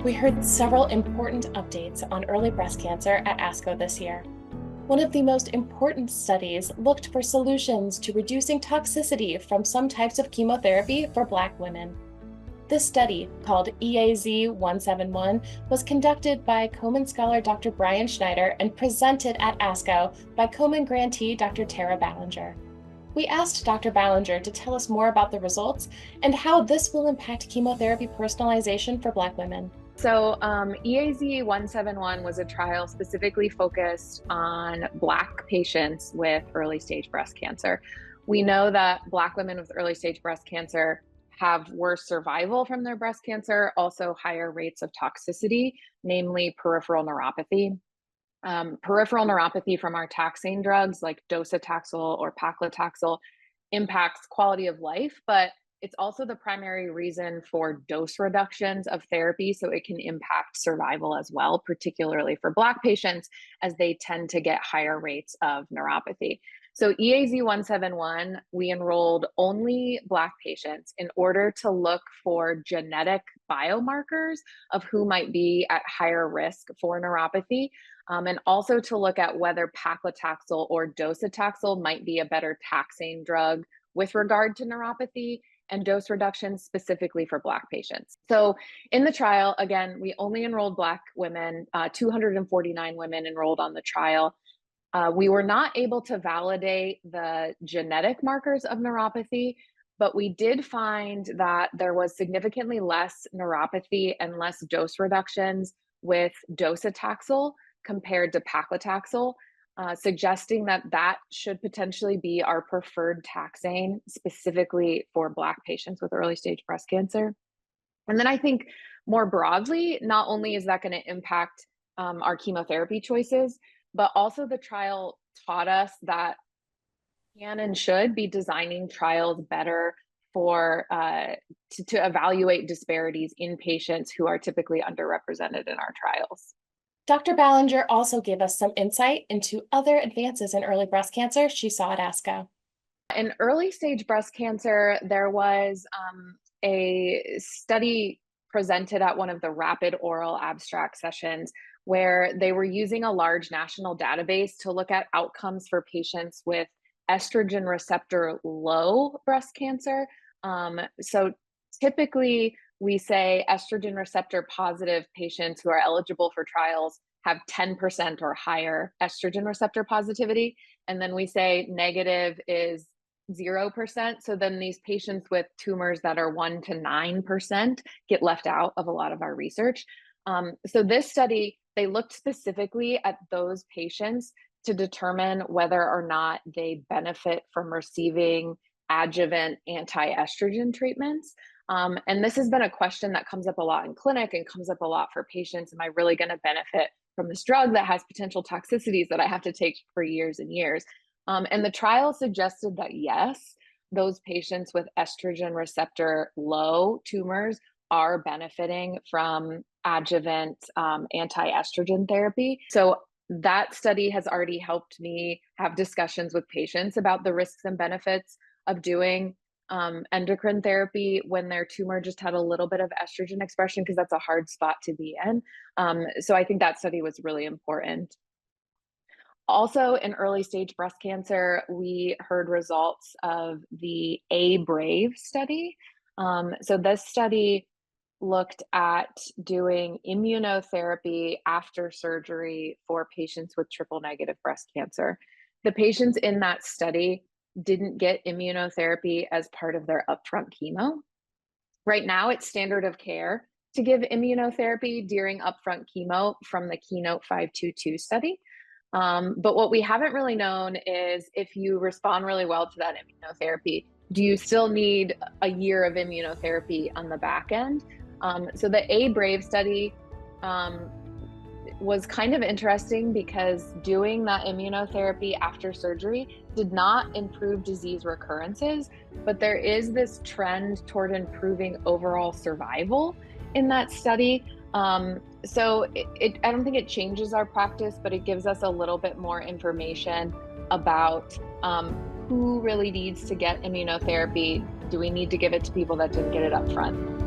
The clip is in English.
We heard several important updates on early breast cancer at ASCO this year. One of the most important studies looked for solutions to reducing toxicity from some types of chemotherapy for Black women. This study, called EAZ 171, was conducted by Komen scholar Dr. Brian Schneider and presented at ASCO by Komen grantee Dr. Tara Ballinger. We asked Dr. Ballinger to tell us more about the results and how this will impact chemotherapy personalization for Black women. So, EAZ 171 was a trial specifically focused on Black patients with early stage breast cancer. We know that Black women with early stage breast cancer have worse survival from their breast cancer, also higher rates of toxicity, namely peripheral neuropathy. Peripheral neuropathy from our taxane drugs like docetaxel or paclitaxel impacts quality of life, but it's also the primary reason for dose reductions of therapy. So it can impact survival as well, particularly for Black patients, as they tend to get higher rates of neuropathy. So EAZ 171, we enrolled only Black patients in order to look for genetic biomarkers of who might be at higher risk for neuropathy, and also to look at whether paclitaxel or docetaxel might be a better taxane drug with regard to neuropathy and dose reduction specifically for Black patients. So in the trial, again, we only enrolled Black women, 249 women enrolled on the trial. We were not able to validate the genetic markers of neuropathy, but we did find that there was significantly less neuropathy and less dose reductions with docetaxel compared to paclitaxel, suggesting that that should potentially be our preferred taxane specifically for Black patients with early stage breast cancer. And then I think more broadly, not only is that going to impact our chemotherapy choices, but also the trial taught us that can and should be designing trials better for to evaluate disparities in patients who are typically underrepresented in our trials. Dr. Ballinger also gave us some insight into other advances in early breast cancer she saw at ASCO. In early stage breast cancer, there was a study presented at one of the rapid oral abstract sessions where they were using a large national database to look at outcomes for patients with estrogen receptor low breast cancer. So typically, we say estrogen receptor positive patients who are eligible for trials have 10% or higher estrogen receptor positivity. And then we say negative is 0%. So then these patients with tumors that are 1 to 9% get left out of a lot of our research. So this study, they looked specifically at those patients to determine whether or not they benefit from receiving adjuvant anti-estrogen treatments. And this has been a question that comes up a lot in clinic and comes up a lot for patients. Am I really going to benefit from this drug that has potential toxicities that I have to take for years and years? And the trial suggested that yes, those patients with estrogen receptor low tumors are benefiting from adjuvant anti-estrogen therapy. So that study has already helped me have discussions with patients about the risks and benefits of doing endocrine therapy when their tumor just had a little bit of estrogen expression, because that's a hard spot to be in. So I think that study was really important. Also, in early stage breast cancer, we heard results of the A-BRAVE study. So this study looked at doing immunotherapy after surgery for patients with triple negative breast cancer. The patients in that study didn't get immunotherapy as part of their upfront chemo. Right now, it's standard of care to give immunotherapy during upfront chemo from the Keynote 522 study. But what we haven't really known is if you respond really well to that immunotherapy, do you still need a year of immunotherapy on the back end? So the A-BRAVE study was kind of interesting because doing that immunotherapy after surgery did not improve disease recurrences, but there is this trend toward improving overall survival in that study. So I don't think it changes our practice, but it gives us a little bit more information about who really needs to get immunotherapy. Do we need to give it to people that didn't get it up front?